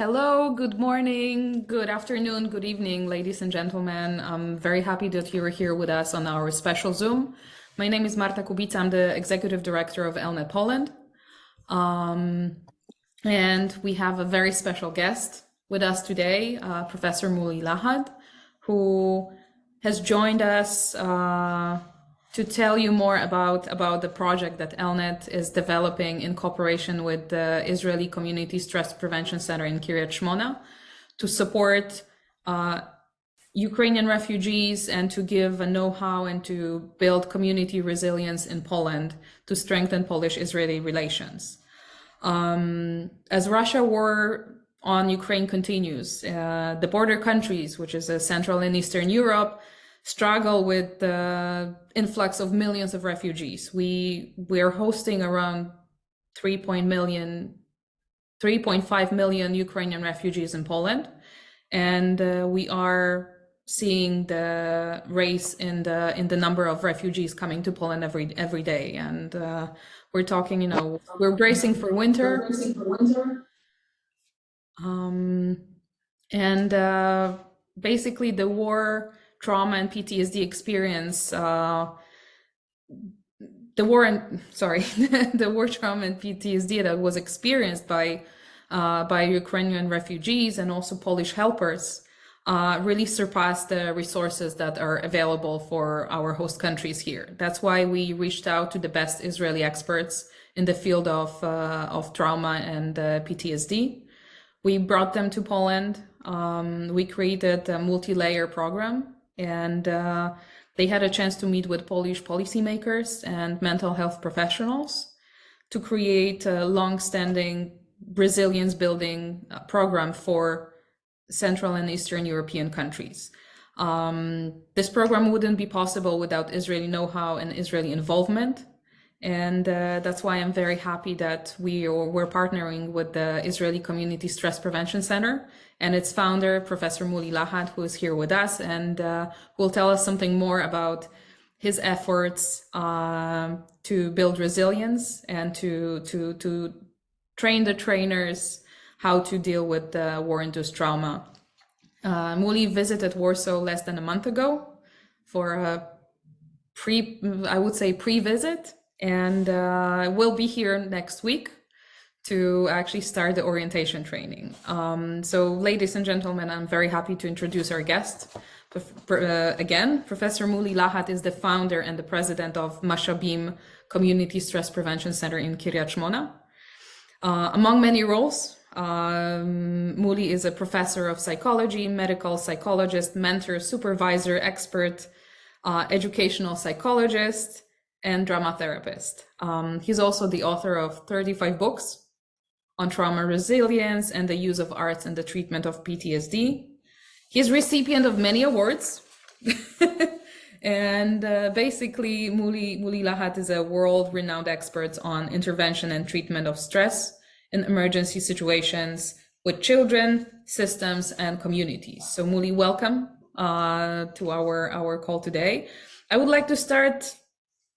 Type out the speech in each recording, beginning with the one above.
Hello, good morning, good afternoon, good evening, ladies and gentlemen. I'm very happy that you are here with us on our special Zoom. My name is Marta Kubica. I'm the Executive Director of ELNET-Poland. And we have a very special guest with us today, Professor Mooli Lahad, who has joined us to tell you more about the project that ELNET is developing in cooperation with the Israeli Community Stress Prevention Center in Kiryat Shmona to support Ukrainian refugees and to give a know-how and to build community resilience in Poland to strengthen Polish-Israeli relations. As Russia war on Ukraine continues, the border countries, which is Central and Eastern Europe, struggle with the influx of millions of refugees. We are hosting around 3.5 million Ukrainian refugees in Poland, and we are seeing the raise in the number of refugees coming to Poland every day. And we're talking, we're bracing for winter. Basically the war trauma and PTSD experience, the war trauma and PTSD that was experienced by Ukrainian refugees and also Polish helpers really surpassed the resources that are available for our host countries here. That's why we reached out to the best Israeli experts in the field of trauma and PTSD. We brought them to Poland. We created a multi-layer program, and they had a chance to meet with Polish policymakers and mental health professionals to create a long-standing resilience building program for Central and Eastern European countries. This program wouldn't be possible without Israeli know-how and Israeli involvement. And that's why I'm very happy that we're partnering with the Israeli Community Stress Prevention Center and its founder, Professor Mooli Lahad, who is here with us and will tell us something more about his efforts to build resilience and to train the trainers how to deal with the war-induced trauma. Mooli visited Warsaw less than a month ago for a pre-visit. And we'll be here next week to actually start the orientation training. So ladies and gentlemen, I'm very happy to introduce our guest. Again, Professor Mooli Lahad is the founder and the president of Mashabim Community Stress Prevention Center in Kiryat Shmona. Among many roles, Mooli is a professor of psychology, medical psychologist, mentor, supervisor, expert, educational psychologist, and drama therapist. He's also the author of 35 books on trauma resilience and the use of arts in the treatment of PTSD. He's recipient of many awards. And basically, Mooli Lahad is a world-renowned expert on intervention and treatment of stress in emergency situations with children, systems, and communities. So Mooli, welcome to our call today. I would like to start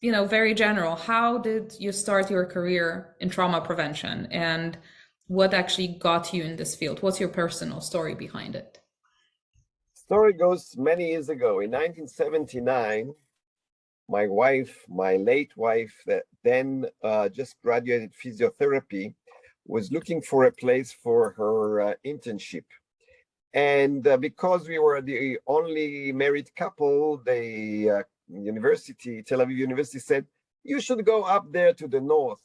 very general. How did you start your career in trauma prevention and what actually got you in this field? What's your personal story behind it? Story goes many years ago. In 1979, my wife, my late wife, that then just graduated physiotherapy, was looking for a place for her internship. And because we were the only married couple, the Tel Aviv University said, you should go up there to the north.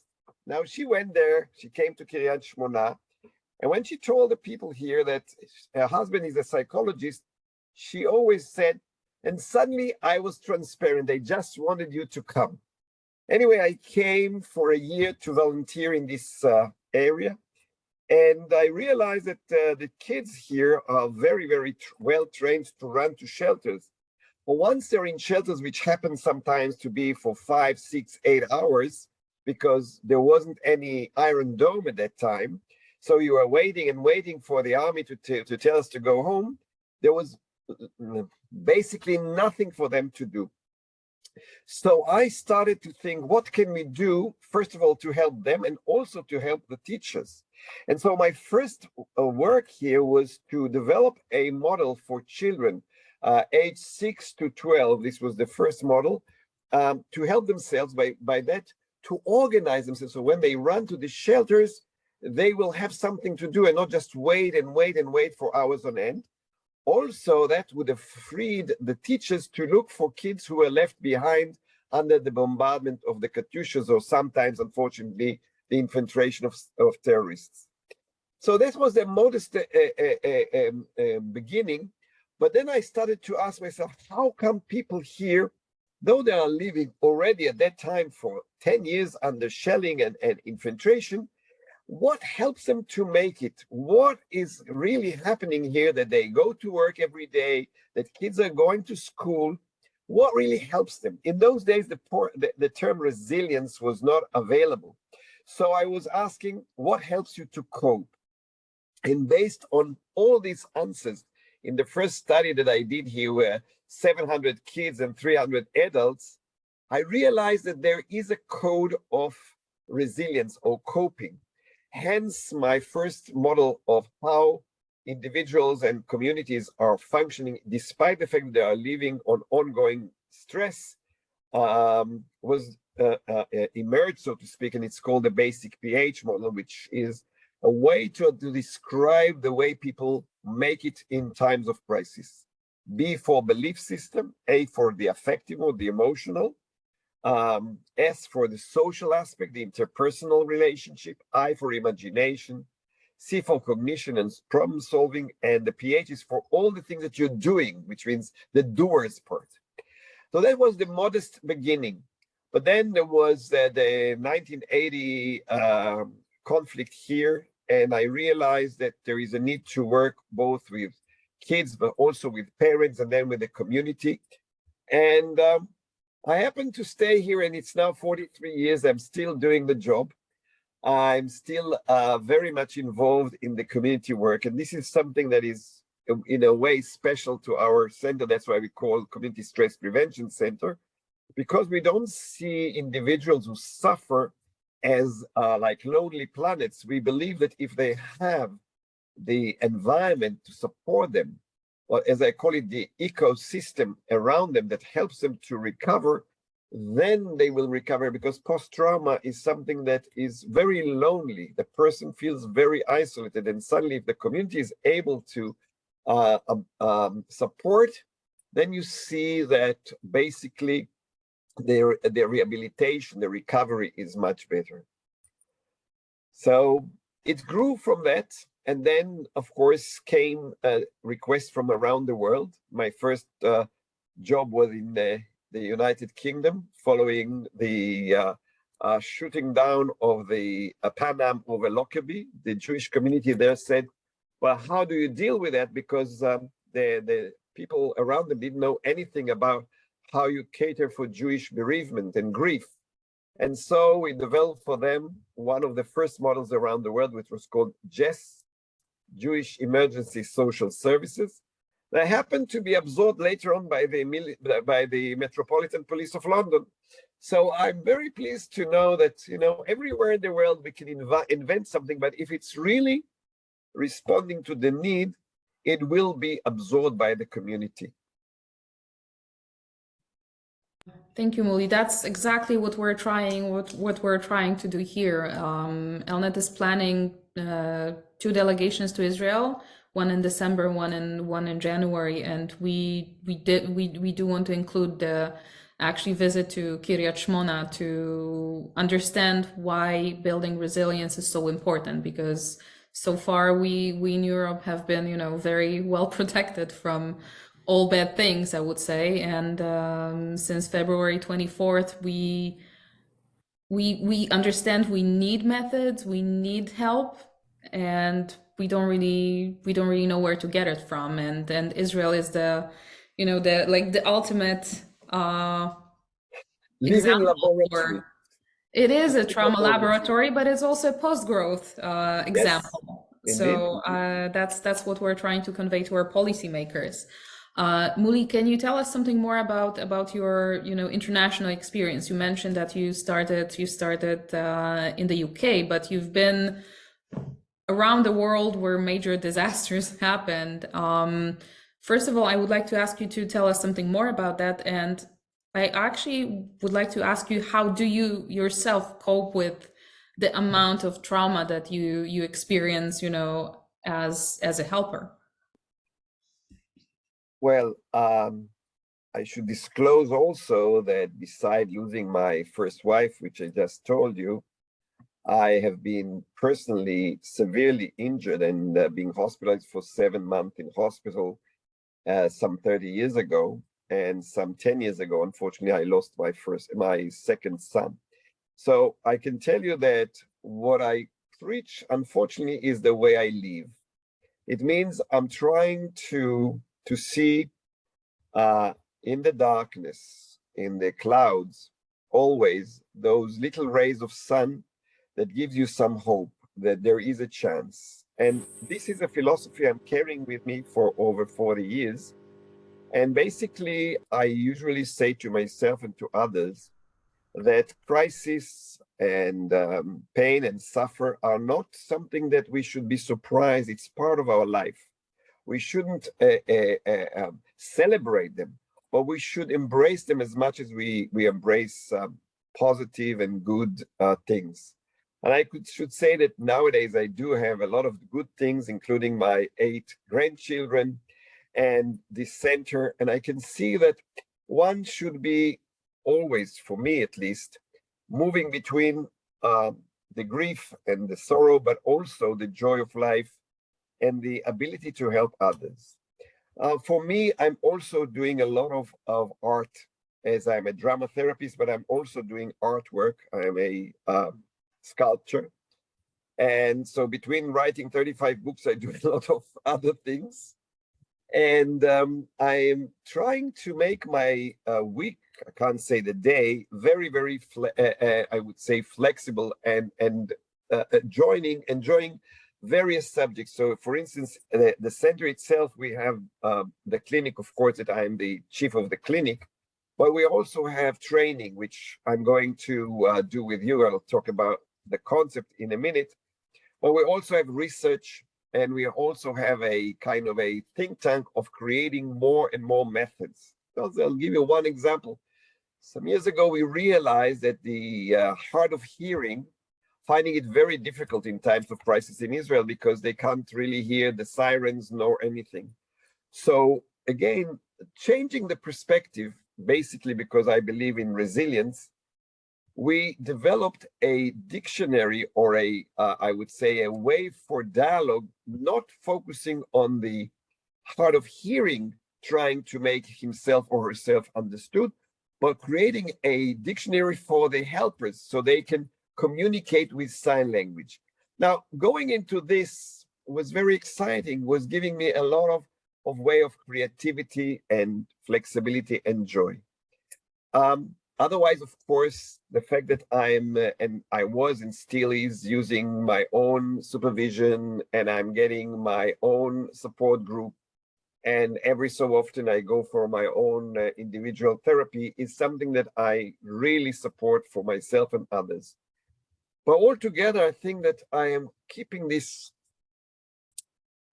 Now she went there, she came to Kiryat Shmona, and when she told the people here that her husband is a psychologist, she always said, and suddenly I was transparent, they just wanted you to come. Anyway, I came for a year to volunteer in this area, and I realized that the kids here are very, very well trained to run to shelters. But once they're in shelters, which happens sometimes to be for 5, 6, 8 hours, because there wasn't any Iron Dome at that time, so you were waiting and waiting for the army to tell us to go home, there was basically nothing for them to do. So I started to think, what can we do, first of all, to help them and also to help the teachers? And so my first work here was to develop a model for children age 6 to 12. This was the first model, to help themselves by that, to organize themselves. So when they run to the shelters, they will have something to do and not just wait and wait and wait for hours on end. Also, that would have freed the teachers to look for kids who were left behind under the bombardment of the Katyushas, or sometimes, unfortunately, the infiltration of terrorists. So that was a modest beginning. But then I started to ask myself, how come people here, though they are living already at that time for 10 years under shelling and infiltration, what helps them to make it? What is really happening here, that they go to work every day, that kids are going to school? What really helps them? In those days, the term resilience was not available. So I was asking, what helps you to cope? And based on all these answers, in the first study that I did here, where 700 kids and 300 adults, I realized that there is a code of resilience or coping. Hence, my first model of how individuals and communities are functioning, despite the fact that they are living on ongoing stress, was emerged, so to speak, and it's called the basic PH model, which is a way to describe the way people make it in times of crisis. B for belief system, A for the affective or the emotional, S for the social aspect, the interpersonal relationship, I for imagination, C for cognition and problem solving, and the PH is for all the things that you're doing, which means the doers part. So that was the modest beginning. But then there was the 1980 conflict here, and I realized that there is a need to work both with kids, but also with parents, and then with the community. And I happen to stay here, and it's now 43 years. I'm still doing the job. I'm still very much involved in the community work. And this is something that is, in a way, special to our center. That's why we call Community Stress Prevention Center, because we don't see individuals who suffer as like lonely planets. We believe that if they have the environment to support them, or as I call it, the ecosystem around them that helps them to recover, then they will recover, because post-trauma is something that is very lonely. The person feels very isolated, and suddenly if the community is able to support, then you see that basically their rehabilitation, the recovery is much better. So it grew from that. And then, of course, came a request from around the world. My first job was in the United Kingdom, following the shooting down of the Pan Am over Lockerbie. The Jewish community there said, well, how do you deal with that? Because the people around them didn't know anything about how you cater for Jewish bereavement and grief. And so we developed for them one of the first models around the world, which was called JESS, Jewish Emergency Social Services. That happened to be absorbed later on by the Metropolitan Police of London. So I'm very pleased to know that, everywhere in the world we can invent something, but if it's really responding to the need, it will be absorbed by the community. Thank you, Mooli. That's exactly what we're trying to do here. ELNET is planning 2 delegations to Israel, one in December, one in January, and we do want to include the actually visit to Kiryat Shmona to understand why building resilience is so important, because so far we in Europe have been very well protected from all bad things, I would say. And since February 24th, we understand we need methods, we need help, and we don't really know where to get it from. And Israel is the ultimate Living example laboratory. It is a trauma laboratory, but it's also a post-growth example. Yes, so that's what we're trying to convey to our policymakers. Mooli, can you tell us something more about your international experience? You mentioned that you started in the UK, but you've been around the world where major disasters happened. First of all, I would like to ask you to tell us something more about that. And I actually would like to ask you, how do you yourself cope with the amount of trauma that you experience, as a helper? Well, I should disclose also that beside losing my first wife, which I just told you, I have been personally severely injured and being hospitalized for 7 months in hospital some 30 years ago. And some 10 years ago, unfortunately, I lost my second son. So I can tell you that what I preach, unfortunately, is the way I live. It means I'm trying to see in the darkness, in the clouds, always those little rays of sun that gives you some hope that there is a chance. And this is a philosophy I'm carrying with me for over 40 years. And basically, I usually say to myself and to others that crisis and pain and suffer are not something that we should be surprised. It's part of our life. We shouldn't celebrate them, but we should embrace them as much as we embrace positive and good things. And should say that nowadays I do have a lot of good things, including my 8 grandchildren and this center. And I can see that one should be always, for me at least, moving between the grief and the sorrow, but also the joy of life and the ability to help others. For me, I'm also doing a lot of art, as I'm a drama therapist, but I'm also doing artwork. I'm a sculptor. And so between writing 35 books, I do a lot of other things. And I'm trying to make my week, I can't say the day, very, very, I would say flexible and enjoying various subjects. So for instance, the center itself, we have the clinic, of course, that I'm the chief of the clinic, but we also have training, which I'm going to do with you. I'll talk about the concept in a minute. But we also have research, and we also have a kind of a think tank of creating more and more methods. So I'll give you one example. Some years ago, we realized that the hard of hearing, finding it very difficult in times of crisis in Israel because they can't really hear the sirens nor anything. So again, changing the perspective, basically because I believe in resilience, we developed a dictionary or I would say a way for dialogue, not focusing on the hard of hearing, trying to make himself or herself understood, but creating a dictionary for the helpers so they can communicate with sign language. Now, going into this was very exciting, was giving me a lot of way of creativity and flexibility and joy. Otherwise, of course, the fact that and I was and still is using my own supervision, and I'm getting my own support group, and every so often I go for my own individual therapy, is something that I really support for myself and others. But altogether, I think that I am keeping this,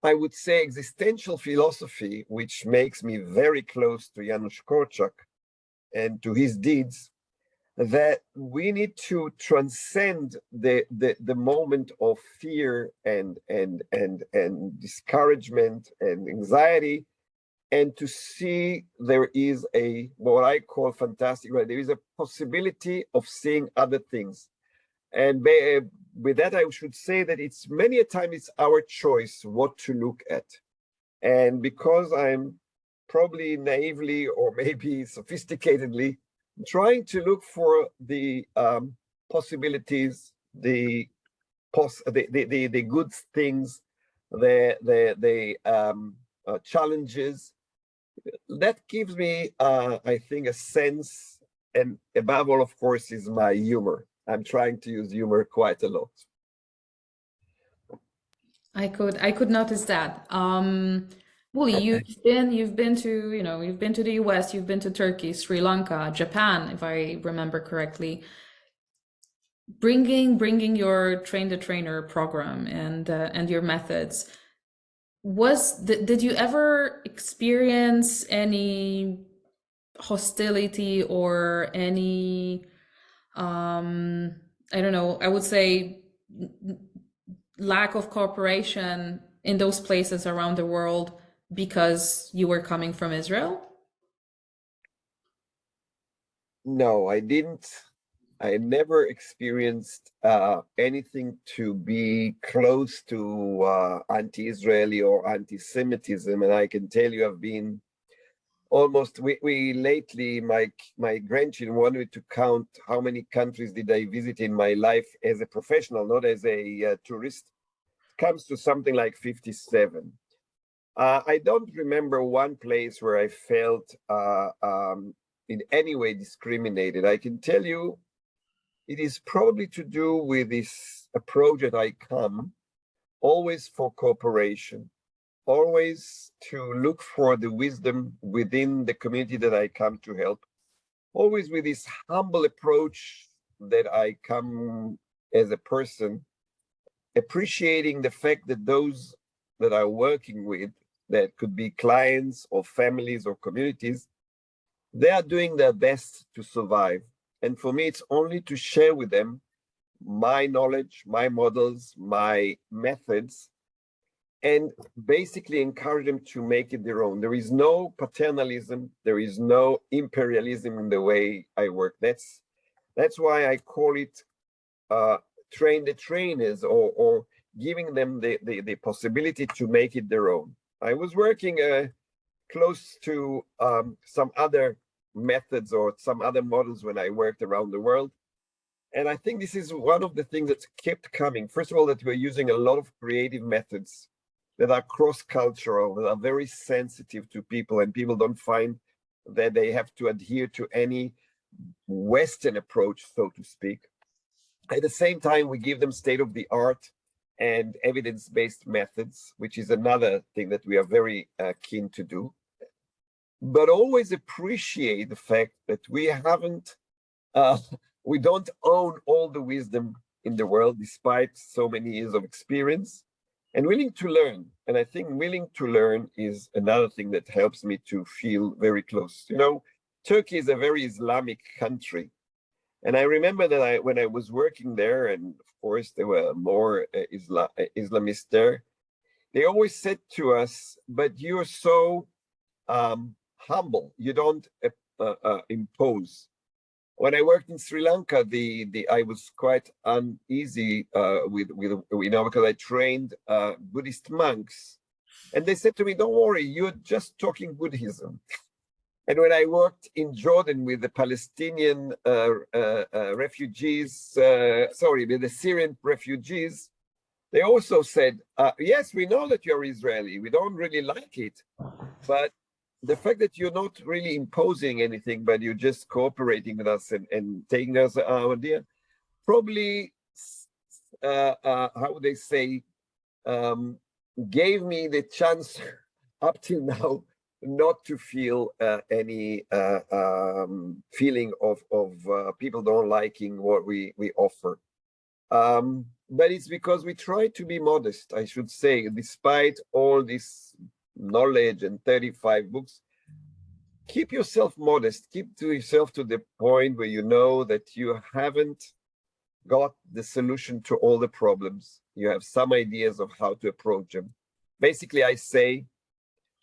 I would say, existential philosophy, which makes me very close to Janusz Korczak and to his deeds, that we need to transcend the moment of fear and discouragement and anxiety, and to see there is a, what I call fantastic, right? There is a possibility of seeing other things. And with that, I should say that it's many a time it's our choice what to look at. And because I'm probably naively or maybe sophisticatedly trying to look for the possibilities, the good things, the challenges, that gives me, I think, a sense, and above all, of course, is my humor. I'm trying to use humor quite a lot. I could notice that. Mooli, you've been to, you've been to the US, you've been to Turkey, Sri Lanka, Japan, if I remember correctly. bringing your train the trainer program and your methods, did you ever experience any hostility or any I don't know, I would say lack of cooperation in those places around the world because you were coming from Israel? No, I didn't. I never experienced anything to be close to anti-Israeli or anti-Semitism, and I can tell you I've been almost we lately my grandchildren wanted to count how many countries did I visit in my life as a professional, not as a tourist. It comes to something like 57. I don't remember one place where I felt in any way discriminated. I can tell you it is probably to do with this approach that I come always for cooperation, always to look for the wisdom within the community that I come to help, always with this humble approach that I come as a person, appreciating the fact that those that are working with, that could be clients or families or communities, they are doing their best to survive. And for me, it's only to share with them my knowledge, my models, my methods, and basically encourage them to make it their own. There is no paternalism, there is no imperialism in the way I work. That's why I call it train the trainers, or giving them the possibility to make it their own. I was working close to some other methods or some other models when I worked around the world. And I think this is one of the things that's kept coming. First of all, that we're using a lot of creative methods that are cross-cultural, that are very sensitive to people, and people don't find that they have to adhere to any Western approach, so to speak. At the same time, we give them state-of-the-art and evidence-based methods, which is another thing that we are very keen to do. But always appreciate the fact that we don't own all the wisdom in the world, despite so many years of experience, and willing to learn. And I think willing to learn is another thing that helps me to feel very close. You know, Turkey is a very Islamic country. And I remember that when I was working there, and of course there were more Islamists there, they always said to us, but you're so humble, you don't impose. When I worked in Sri Lanka, I was quite uneasy with because I trained Buddhist monks, and they said to me, "Don't worry, you're just talking Buddhism." And when I worked in Jordan with the Palestinian refugees, with the Syrian refugees, they also said, "Yes, we know that you're Israeli. We don't really like it, but the fact that you're not really imposing anything, but you're just cooperating with us and taking us our idea, probably, how would they say, gave me the chance up till now not to feel any feeling of people don't liking what we offer. But it's because we try to be modest, I should say, despite all this knowledge and 35 books. Keep yourself modest, keep to yourself to the point where you know that you haven't got the solution to all the problems. You have some ideas of how to approach them. Basically, I say,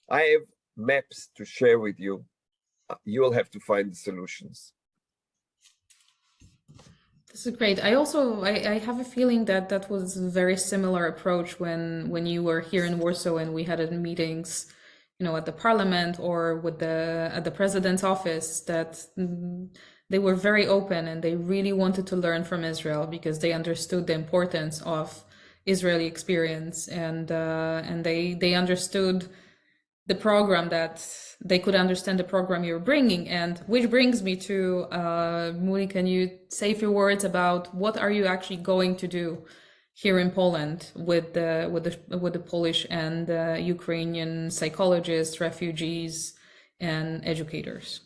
I have maps to share with you. You will have to find the solutions. This is great. I have a feeling that that was a very similar approach when you were here in Warsaw and we had meetings, you know, at the parliament or with at the president's office, that they were very open and they really wanted to learn from Israel because they understood the importance of Israeli experience, and they understood the program, that they could understand the program you're bringing. And which brings me to Mooli, can you say a few words about what are you actually going to do here in Poland with the Polish and Ukrainian psychologists, refugees, and educators?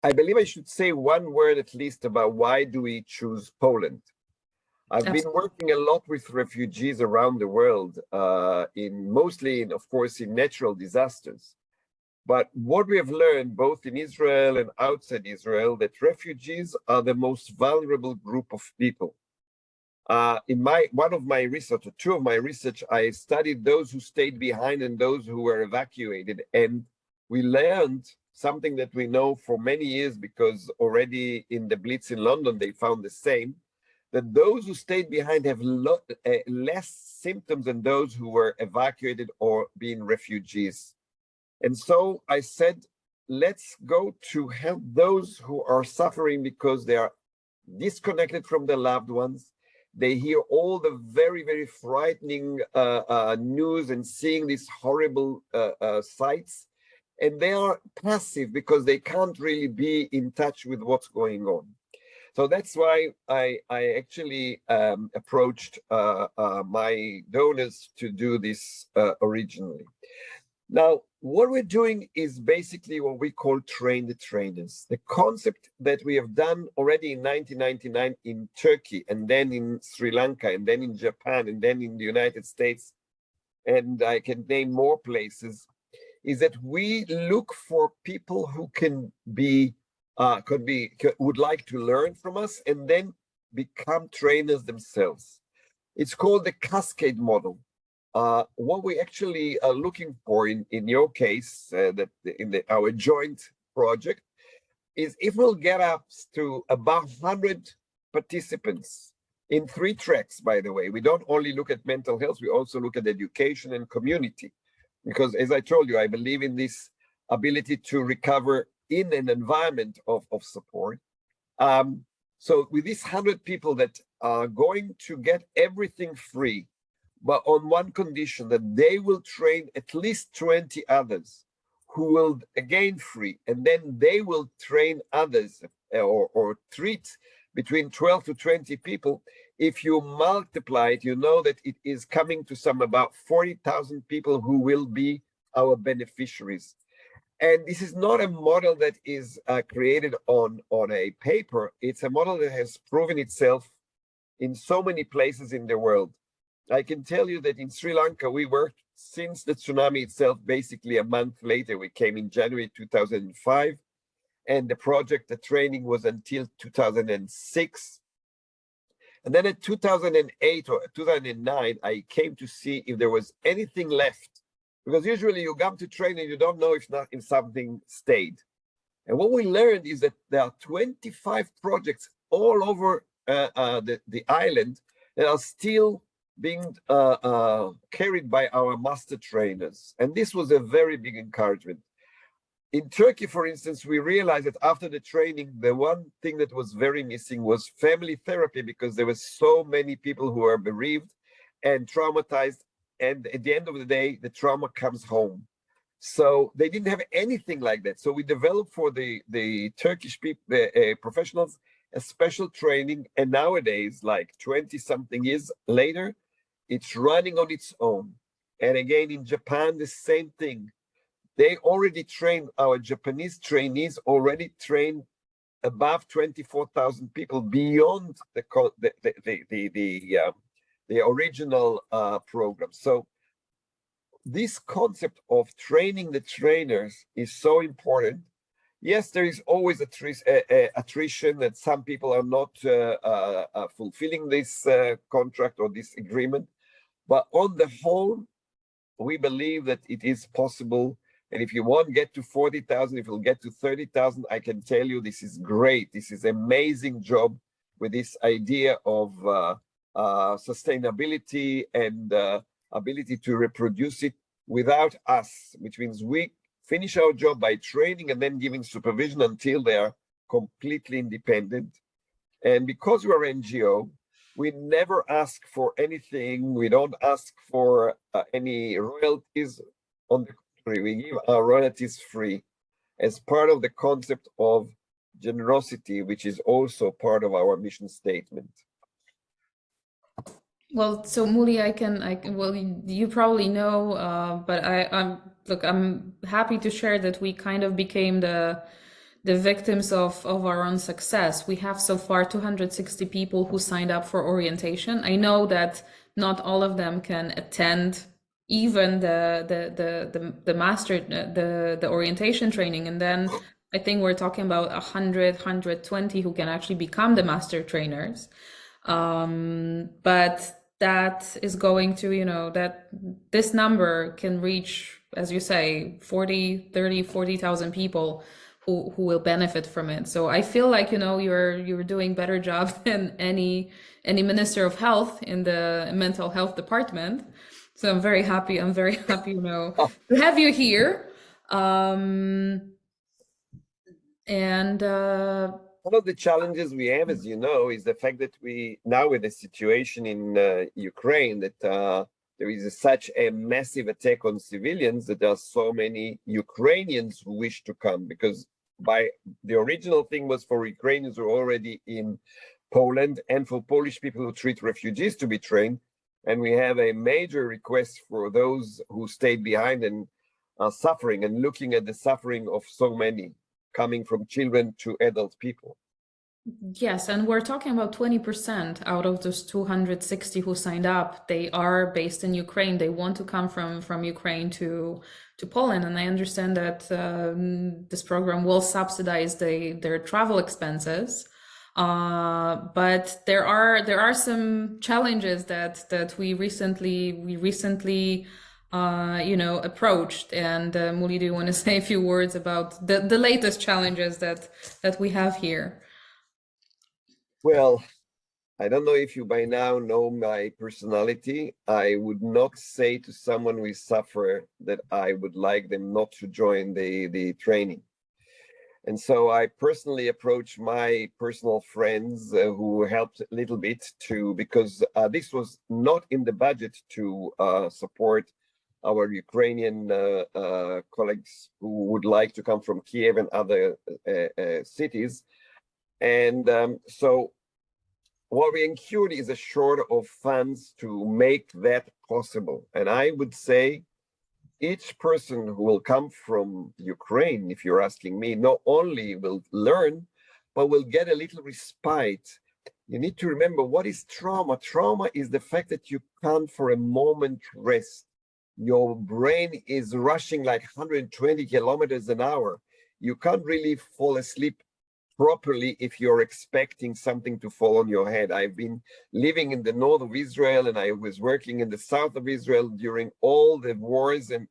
I believe I should say one word at least about why do we choose Poland. I've been working a lot with refugees around the world, mostly of course, in natural disasters. But what we have learned, both in Israel and outside Israel, that refugees are the most vulnerable group of people. In one of my research, or two of my research, I studied those who stayed behind and those who were evacuated. And we learned something that we know for many years, because already in the Blitz in London, they found the same, that those who stayed behind have less symptoms than those who were evacuated or being refugees. And so I said, let's go to help those who are suffering because they are disconnected from their loved ones. They hear all the very, very frightening news and seeing these horrible sights. And they are passive because they can't really be in touch with what's going on. So that's why I actually approached my donors to do this originally. Now, what we're doing is basically what we call train the trainers. The concept that we have done already in 1999 in Turkey, and then in Sri Lanka, and then in Japan, and then in the United States, and I can name more places, is that we look for people who would like to learn from us and then become trainers themselves. It's called the cascade model. What we actually are looking for in your case, our joint project, is if we'll get up to about 100 participants in 3 tracks, by the way. We don't only look at mental health, we also look at education and community. Because as I told you, I believe in this ability to recover in an environment of support. So with these 100 people that are going to get everything free, but on one condition, that they will train at least 20 others who will again free, and then they will train others or treat between 12 to 20 people. If you multiply it, you know that it is coming to about 40,000 people who will be our beneficiaries. And this is not a model that is created on a paper. It's a model that has proven itself in so many places in the world. I can tell you that in Sri Lanka, we worked since the tsunami itself. Basically a month later, we came in January 2005, and the training was until 2006. And then in 2008 or 2009, I came to see if there was anything left, because usually you come to train and you don't know if something stayed. And what we learned is that there are 25 projects all over the island that are still being carried by our master trainers. And this was a very big encouragement. In Turkey, for instance, we realized that after the training, the one thing that was very missing was family therapy, because there were so many people who are bereaved and traumatized. And at the end of the day, the trauma comes home. So they didn't have anything like that. So we developed for the Turkish professionals a special training. And nowadays, like 20-something years later, it's running on its own. And again, in Japan, the same thing. They already trained, our Japanese trainees already trained above 24,000 people beyond the original program. So this concept of training the trainers is so important. Yes, there is always attrition, that some people are not fulfilling this contract or this agreement. But on the whole, we believe that it is possible. And if you won't get to 40,000, if you'll get to 30,000, I can tell you this is great. This is an amazing job with this idea of sustainability and ability to reproduce it without us, which means we finish our job by training and then giving supervision until they are completely independent. And because we're NGO, we never ask for anything. We don't ask for any royalties. On the contrary, we give our royalties free as part of the concept of generosity, which is also part of our mission statement. Well, so Mooli, well, you probably know, but I'm happy to share that we kind of became the the victims of our own success. We have so far 260 people who signed up for orientation. I know that not all of them can attend even the master the orientation training, and then I think we're talking about 120 who can actually become the master trainers. But that is going to, that this number can reach, as you say, 40,000 people who will benefit from it. So I feel like, you're doing better job than any minister of health in the mental health department. So I'm very happy. To have you here. One of the challenges we have, as you know, is the fact that we now, with the situation in Ukraine, that there is such a massive attack on civilians, that there are so many Ukrainians who wish to come, because by the original thing was for Ukrainians who are already in Poland and for Polish people who treat refugees to be trained. And we have a major request for those who stayed behind and are suffering, and looking at the suffering of so many, coming from children to adult people. Yes, and we're talking about 20% out of those 260 who signed up. They are based in Ukraine. They want to come from Ukraine to Poland, and I understand that this program will subsidize their travel expenses. But there are some challenges that we recently approached. And Mooli, do you want to say a few words about the latest challenges that we have here? Well, I don't know if you by now know my personality. I would not say to someone who suffer that I would like them not to join the training. And so I personally approached my personal friends who helped a little bit because this was not in the budget to support our Ukrainian colleagues who would like to come from Kiev and other cities. And so what we incurred is a short of funds to make that possible. And I would say each person who will come from Ukraine, if you're asking me, not only will learn, but will get a little respite. You need to remember, what is trauma? Trauma is the fact that you can't for a moment rest. Your brain is rushing like 120 kilometers an hour. You can't really fall asleep properly if you're expecting something to fall on your head. I've been living in the north of Israel, and I was working in the south of Israel during all the wars and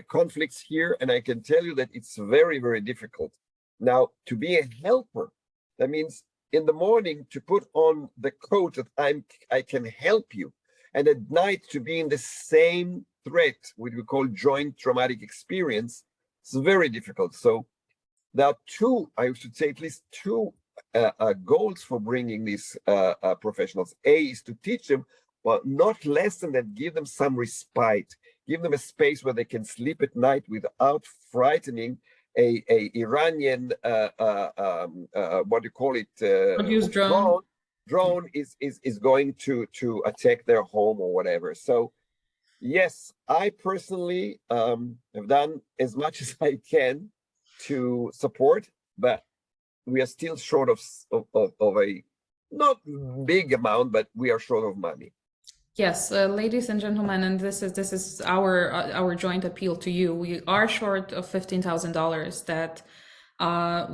conflicts here, and I can tell you that it's very, very difficult. Now, to be a helper, that means in the morning to put on the coat that I can help you, and at night to be in the same threat, which we call joint traumatic experience. It's very difficult. So there are I should say at least two goals for bringing these professionals. A is to teach them, but not less than that, give them some respite, give them a space where they can sleep at night without frightening a Iranian, what do you call it? Drone is going to attack their home or whatever. So yes, I personally have done as much as I can to support, but we are still short of a not big amount, but we are short of money. Yes, ladies and gentlemen, and this is our joint appeal to you. We are short of $15,000. That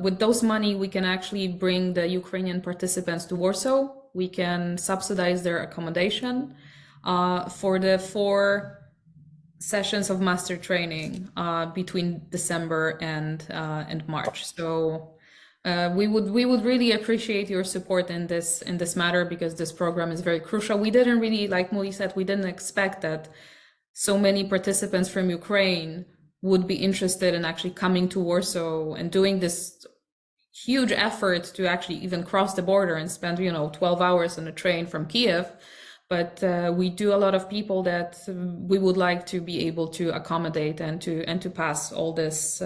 with those money, we can actually bring the Ukrainian participants to Warsaw. We can subsidize their accommodation for the 4 sessions of master training between December and March. So we would really appreciate your support in this matter, because this program is very crucial. We didn't really, like Mooli said, we didn't expect that so many participants from Ukraine would be interested in actually coming to Warsaw and doing this huge effort to actually even cross the border and spend 12 hours on a train from Kiev. But we do a lot of people that we would like to be able to accommodate and to pass all this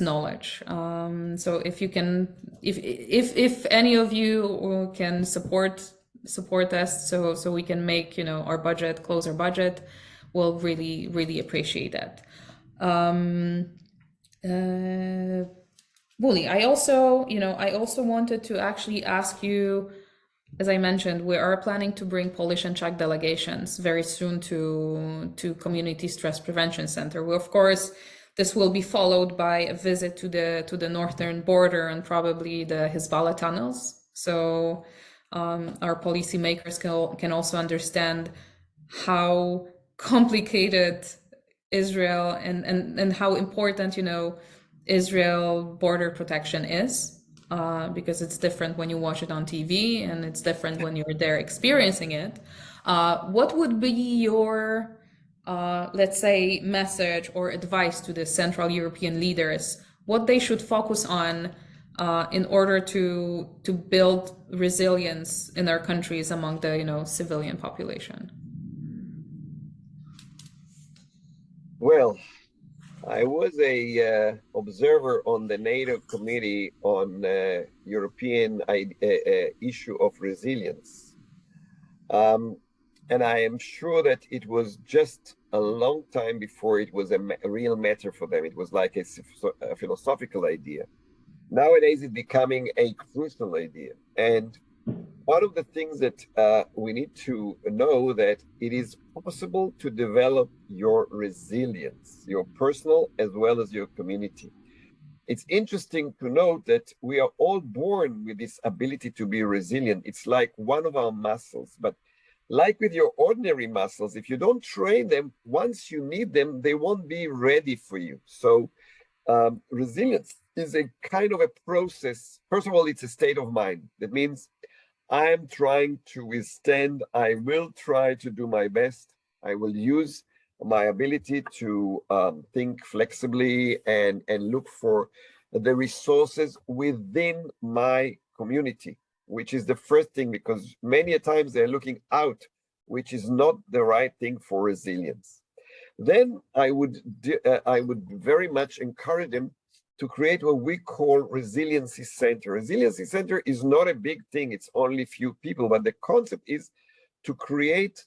knowledge. So if you can, if any of you can support us, so we can make our budget, close our budget, we'll really appreciate that. Mooli, I also wanted to actually ask you, as I mentioned, we are planning to bring Polish and Czech delegations very soon to Community Stress Prevention Center. Well, of course, this will be followed by a visit to the northern border and probably the Hezbollah tunnels. So our policymakers can also understand how complicated Israel and how important, Israel border protection is, because it's different when you watch it on TV and it's different when you're there experiencing it. What would be your, let's say, message or advice to the Central European leaders, what they should focus on in order to build resilience in their countries among the civilian population? Well, I was a observer on the NATO Committee on European issue of resilience. And I am sure that it was just a long time before it was a real matter for them. It was like a philosophical idea. Nowadays, it's becoming a crucial idea. And one of the things that we need to know that it is possible to develop your resilience, your personal as well as your community. It's interesting to note that we are all born with this ability to be resilient. It's like one of our muscles, but like with your ordinary muscles, if you don't train them, once you need them, they won't be ready for you. So resilience is a kind of a process. First of all, it's a state of mind. That means I'm trying to withstand. I will try to do my best. I will use my ability to think flexibly and look for the resources within my community, which is the first thing, because many a times they're looking out, which is not the right thing for resilience. Then I would very much encourage them to create what we call resiliency center. Resiliency center is not a big thing. It's only few people, but the concept is to create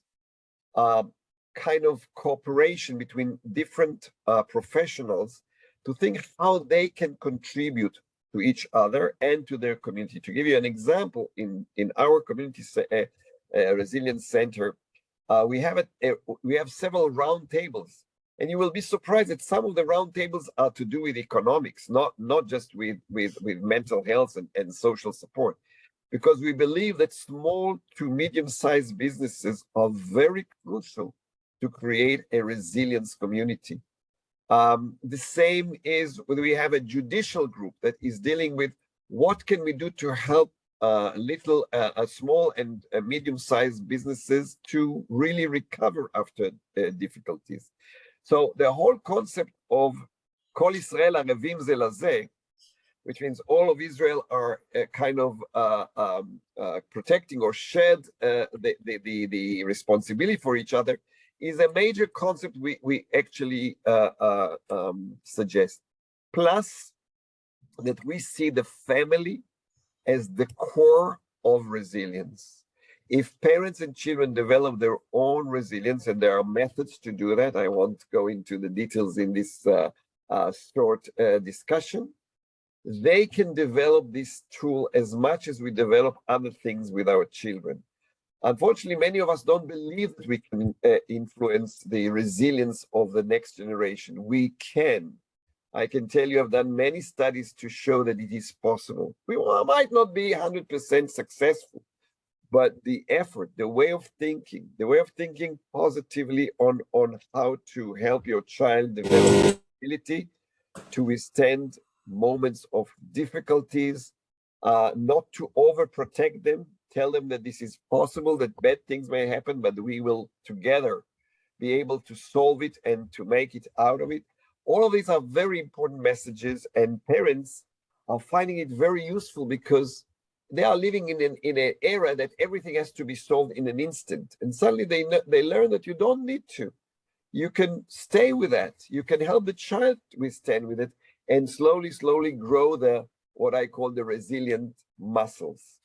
kind of cooperation between different professionals to think how they can contribute to each other and to their community. To give you an example, in our community resilience center, we have several round tables, and you will be surprised that some of the round tables are to do with economics, not just with mental health and social support, because we believe that small to medium-sized businesses are very crucial to create a resilience community. The same is when we have a judicial group that is dealing with what can we do to help small and medium-sized businesses to really recover after difficulties. So the whole concept of Kol Israel Arevim Ze Lazeh, which means all of Israel are kind of protecting or shared the responsibility for each other, is a major concept we actually suggest. Plus, that we see the family as the core of resilience. If parents and children develop their own resilience, and there are methods to do that, I won't go into the details in this short discussion, they can develop this tool as much as we develop other things with our children. Unfortunately, many of us don't believe that we can influence the resilience of the next generation. We can. I can tell you I've done many studies to show that it is possible. We might not be 100% successful, but the effort, the way of thinking positively on how to help your child develop ability to withstand moments of difficulties, not to overprotect them, tell them that this is possible, that bad things may happen, but we will together be able to solve it and to make it out of it. All of these are very important messages, and parents are finding it very useful because they are living in an era that everything has to be solved in an instant. And suddenly they learn that you don't need to. You can stay with that. You can help the child withstand with it and slowly grow what I call the resilient muscles.